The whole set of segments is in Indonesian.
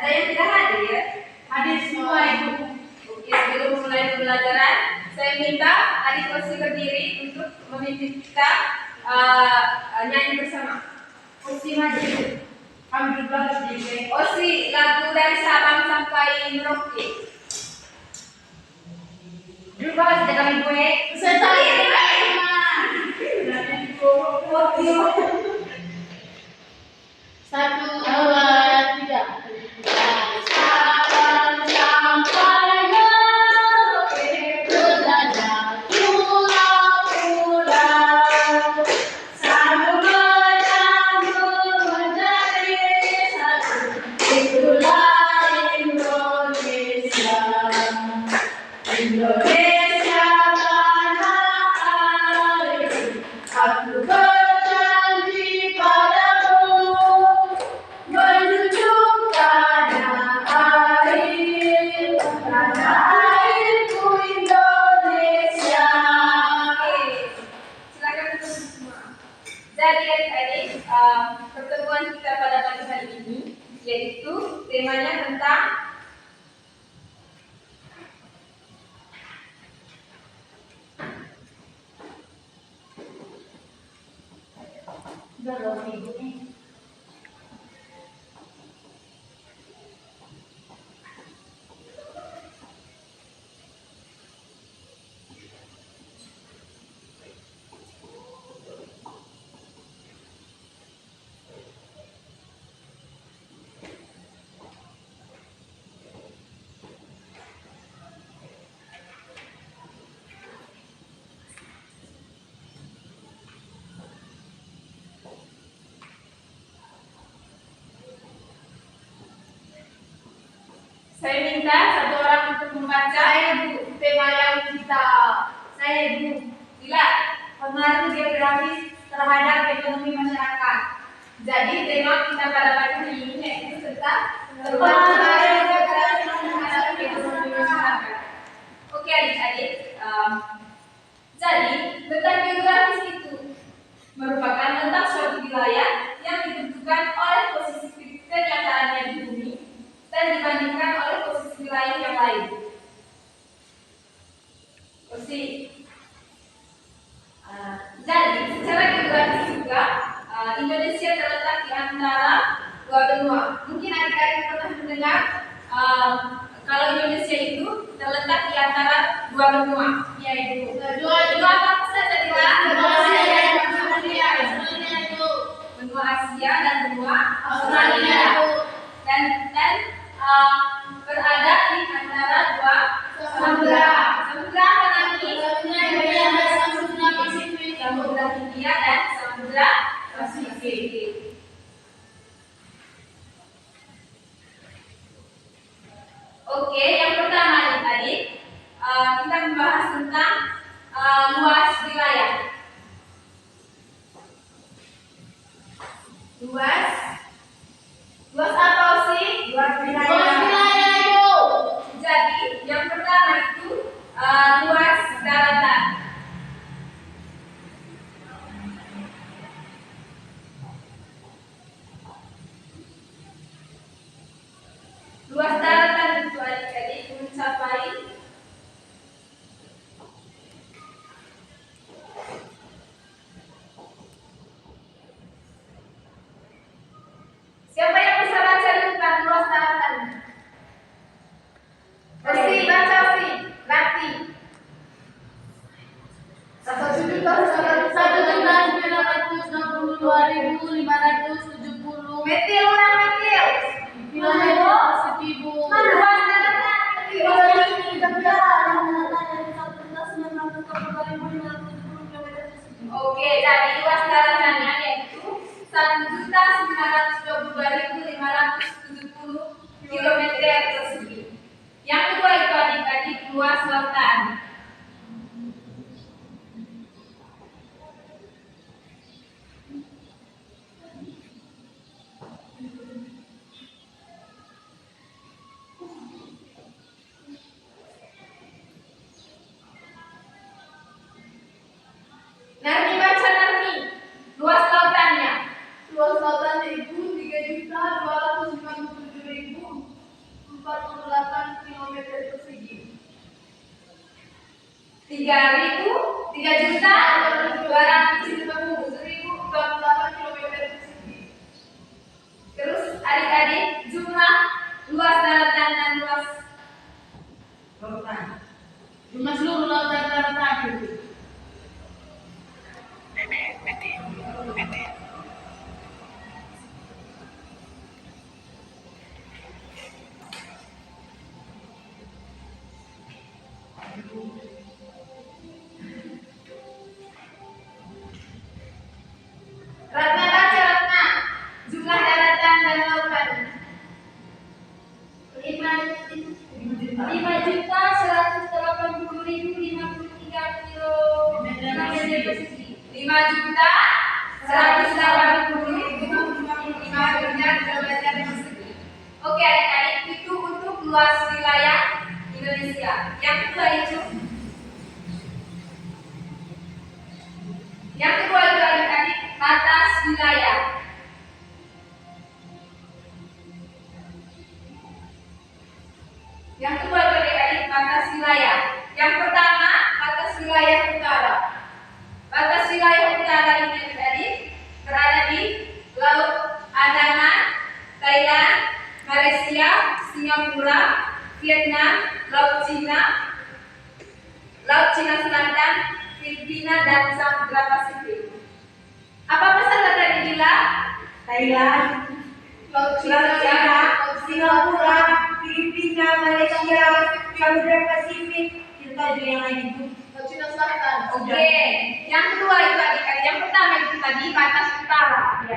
Ada yang tidak hadir? Hadir semua Ibu. Oke, sebelum mulai pembelajaran, saya minta adik Osi berdiri untuk memimpin kita nyanyi bersama. Osi maju. Kami duduk berdiri. Osi, lagu dari Sabang sampai Merauke. Duduk bawah sejak kami gue. Peserta ini Satu, dua, tiga. Sabang sampai Merauke, berjajah pulau-pulau. Sambung menyambung menjadi satu. Itulah Indonesia. Indonesia tanah airku, aku berjanji padamu menjunjung tanah air, tanah airku Indonesia. silakan duduk semua. Jadi adik-adik, pertemuan kita pada pagi hari ini yaitu temanya tentang saya minta satu orang untuk membaca. Saya Bu, tema yang kita. Saya Bu, Bila pengaruh geografis terhadap ekonomi masyarakat. jadi tema kita pada pagi hari ini yaitu tentang Pengaruh geografis terhadap ekonomi masyarakat. Oke adik-adik, jadi letak geografis itu merupakan letak suatu wilayah yang ditentukan oleh posisi kenyataannya di bumi dan dibandingkan oleh posisi wilayah yang lain. Jadi secara geografis juga Indonesia terletak di antara dua benua. Mungkin adik-adik pernah mendengar kalau Indonesia itu terletak di antara dua benua. Ya Ibu. Benua apa saja Dila? Benua Asia. Benua Asia dan benua Australia. dan berada di antara dua Samudra. Samudra apa lagi? Samudra Pasifik. Samudra Hindia dan Samudra Pasifik. Oke, yang pertama adik-adik, kita membahas tentang luas wilayah. Luas apa sih? Luas wilayah Ibu. Jadi yang pertama itu luas daratan. Luas daratan itu adik-adik mencapai siapa yang bisa baca tentang luas daratan? Osi, baca Osi, Rati. 1.962.570 Metil orang metil. kilometer persegi. Luas daratan metil. Oke, jadi luas daratannya yaitu 1.922.570 kilometer persegi. Yang kedua itu adik-adik luas lautan. Narni baca Narni. Luas lautannya. Luas lautan itu 3.250.000 Terus adik-adik jumlah luas daratan dan luas lautan. Jumlah seluruh lautan daratan. Ratna baca Ratna jumlah daratan dan lautan 5.180.053 kilometer persegi. 5.180.055 kilometer persegi. Oke adik-adik, itu untuk luas wilayah Indonesia. Yang kedua itu adik-adik batas wilayah. Yang kedua itu adik-adik batas wilayah. Yang pertama batas wilayah utara. Batas wilayah utara ini adik-adik berada di Laut Andaman, Thailand, Malaysia, Singapura, Vietnam, Laut Cina Selatan, Filipina dan Samudra Pasifik. Apa pesan tadi Dila? Thailand, Laut Laut Cina, Singapura, Filipina, Malaysia, Samudra Pasifik. Kita juga yang lain itu. Laut Cina Selatan. Oke, yang kedua itu adik-adik. Yang pertama itu tadi batas utara. Ya,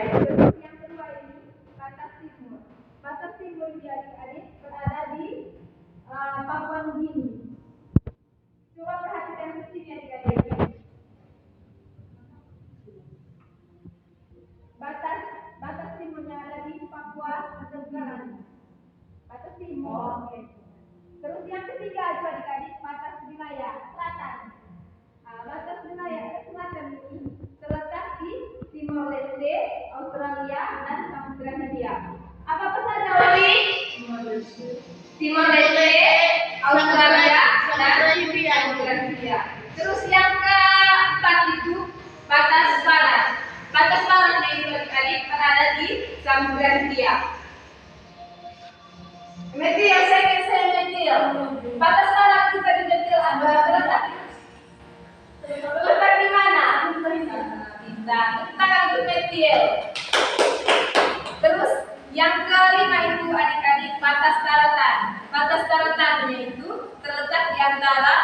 yang kedua ini batas timur. Batas timur ini adik-adik berada di Papua Nugini. Coba perhatikan di sini adik-adik. Batas timurnya ada di Papua Nugini. Batas timur. Oke. Terus yang ketiga itu adik-adik batas wilayah selatan. Batas wilayah selatan ini terletak di Timor Leste, Australia, dan Samudra Hindia. Apa pesannya Wali? Timor Leste, Australia, dan Samudra Hindia. Terus yang keempat itu batas barat. Batas baratnya itu adik-adik berada di Samudra Hindia. Metil, saya metil. Batas barat kita di metil terletak di mana? Bintang. Kita itu metil. Terus yang kelima itu adik-adik batas daratan. Batas daratannya itu terletak di antara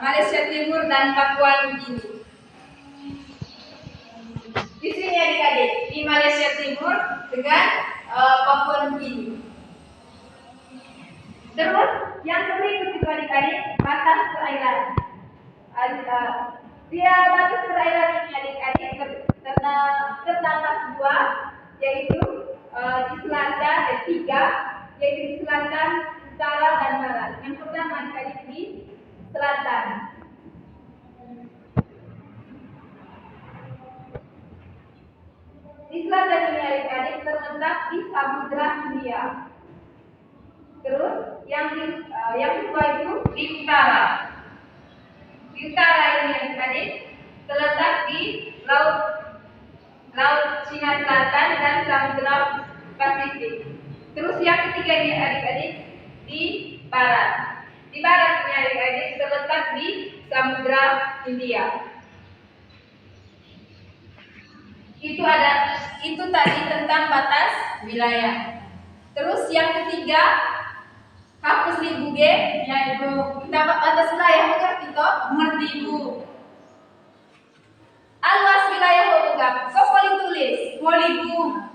Malaysia Timur dan Papua Nugini. Di sini adik-adik di Malaysia Timur dengan Papua Nugini. Terus yang berikut itu adik-adik batas perairan. Dia batas perairan ini adik-adik terdapat dua, yaitu di selatan tiga, yaitu di selatan, utara dan barat. Yang pertama adik-adik di selatan. Di selatan ini adik-adik terletak di Samudra Hindia. Terus yang kedua itu di utara. Di utara ini adik-adik terletak di Laut Cina Selatan dan Samudra Pasifik. Terus yang ketiga ini adik-adik di barat. Di barat ini adik-adik terletak di Samudra Hindia. Itu tadi tentang batas wilayah. Terus yang ketiga hapus ibu G, ya ibu. Kita batas wilayah mengerti toh? Mengerti ibu. Aluas wilayah Hobogam. Kau boleh tulis, boleh ibu.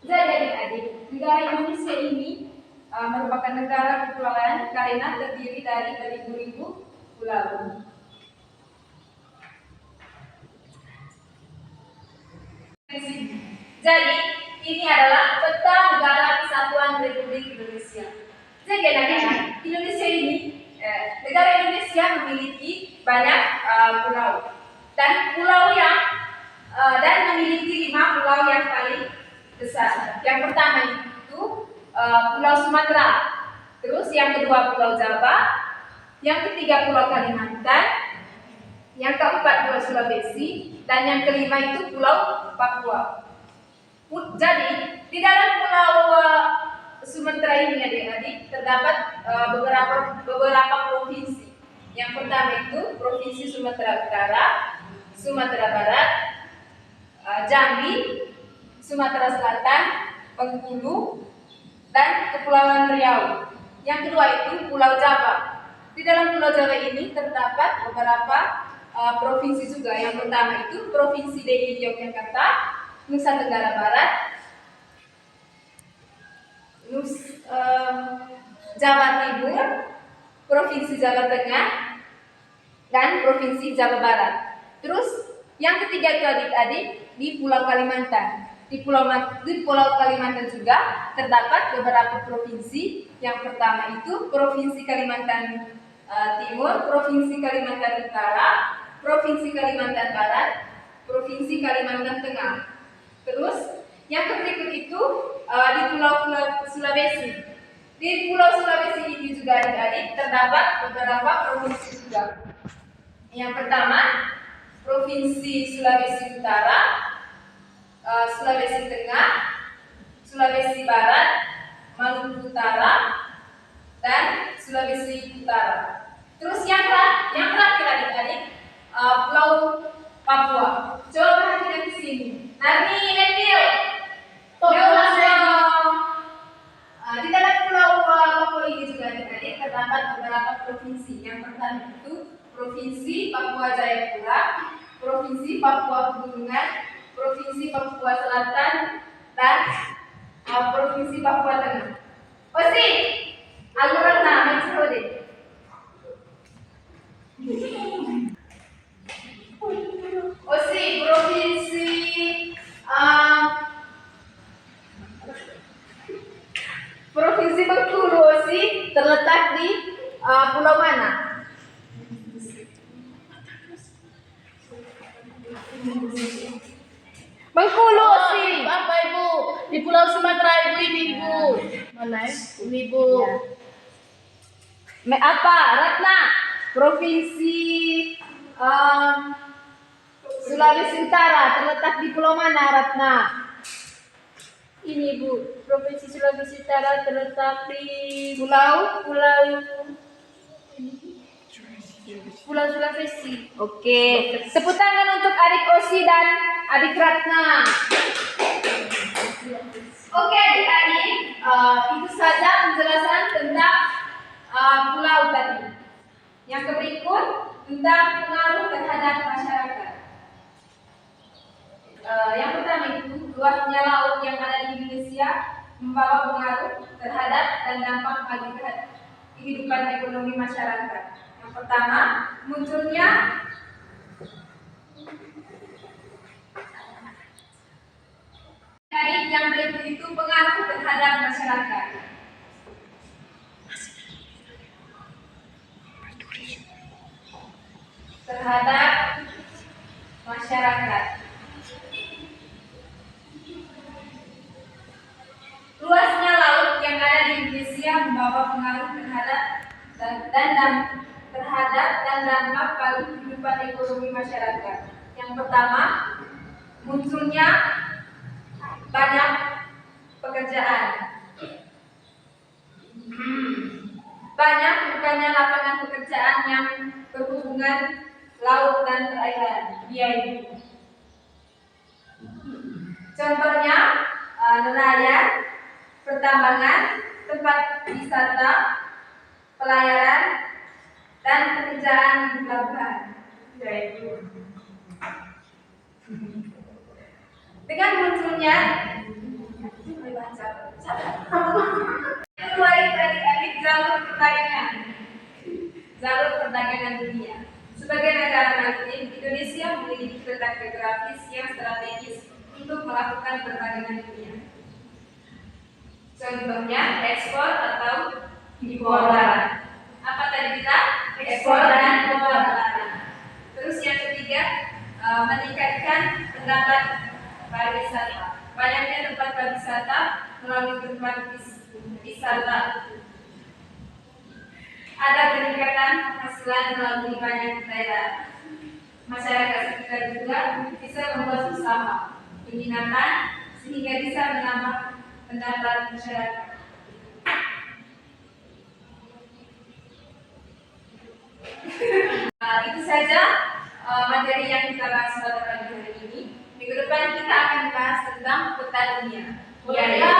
Jadi adik-adik, negara Indonesia ini merupakan negara kepulauan karena terdiri dari beribu-ribu pulau. Jadi ini adalah peta negara kesatuan Republik Indonesia. Jadi adik-adik, Indonesia ini negara Indonesia memiliki banyak pulau dan memiliki 5 pulau yang paling besar. Yang pertama itu Pulau Sumatera. Terus yang kedua Pulau Jawa, yang ketiga Pulau Kalimantan, yang keempat Pulau Sulawesi, dan yang kelima itu Pulau Papua. Jadi di dalam Pulau Sumatera ini adik-adik terdapat beberapa provinsi. Yang pertama itu Provinsi Sumatera Utara, Sumatera Barat, Jambi, Sumatera Selatan, Bengkulu, dan Kepulauan Riau. Yang kedua itu Pulau Jawa. Di dalam Pulau Jawa ini terdapat beberapa provinsi juga. Yang pertama itu Provinsi DKI Yogyakarta, Nusa Tenggara Barat, Jawa Timur, Provinsi Jawa Tengah, dan Provinsi Jawa Barat. Terus yang ketiga itu adik-adik di Pulau Kalimantan. Di Pulau Kalimantan juga terdapat beberapa provinsi. Yang pertama itu Provinsi Kalimantan Timur, Provinsi Kalimantan Utara, Provinsi Kalimantan Barat, Provinsi Kalimantan Tengah. Terus yang berikut itu di Pulau Sulawesi. Di Pulau Sulawesi ini juga adik-adik terdapat beberapa provinsi juga. Yang pertama Provinsi Sulawesi Utara, Sulawesi Tengah, Sulawesi Barat, Maluku Utara, dan Sulawesi Utara. Terus yang terakhir adik-adik Pulau Papua. Coba perhatikan di sini. Nani, Netil, jawab dong. Di dalam Pulau Papua ini juga adik-adik terdapat beberapa provinsi. Yang pertama itu Provinsi Papua Jayapura, Provinsi Papua Pegunungan, Provinsi Papua Selatan, dan Provinsi Papua Tengah. Osi, aluran nama Cirode. Osi, Provinsi Bengkulu Osi terletak di pulau mana? Bengkulu sih. Apa Ibu? Di Pulau Sumatera Ibu. Mana ya? Ibu. Apa? Ratna. Provinsi Sulawesi Utara terletak di pulau mana, Ratna? Ini Bu, Provinsi Sulawesi Utara terletak di Pulau Sulawesi. Oke. Tepuk tangan untuk adik Osi dan adik Ratna. Oke adik-adik, itu saja penjelasan tentang pulau tadi. Yang berikut tentang pengaruh terhadap masyarakat. Yang pertama itu luasnya laut yang ada di Indonesia membawa pengaruh terhadap dan dampak bagi kehidupan ekonomi masyarakat. Yang pertama, munculnya yang berikut itu pengaruh terhadap masyarakat. Terhadap masyarakat. Luasnya laut yang ada di Indonesia membawa pengaruh terhadap dan dampak bagi kehidupan ekonomi masyarakat. Yang pertama, munculnya banyak pekerjaan. Banyak bukannya lapangan pekerjaan yang berhubungan laut dan perairan. Iya Ibu. Contohnya nelayan, pertambangan, tempat wisata, pelayaran, dan pekerjaan di pelabuhan. Ya Ibu. Dengan munculnya kedua adik-adik jalur perdagangan dunia. Sebagai negara maritim, Indonesia memiliki letak geografis yang strategis untuk melakukan perdagangan dunia. Contohnya ekspor atau impor barang. Apa tadi kita? Ekspor dan impor barang. Terus yang ketiga, meningkatkan pendapat pariwisata. Banyaknya tempat pariwisata melalui tempat wisata. Ada peningkatan penghasilan melalui banyak daerah. Masyarakat sekitar juga bisa membuat usaha penginapan sehingga bisa menambah pendapatan masyarakat. Itu saja materi yang kita bahas pada pagi hari ini. Minggu depan kita akan bahas tentang peta dunia. Bolehkah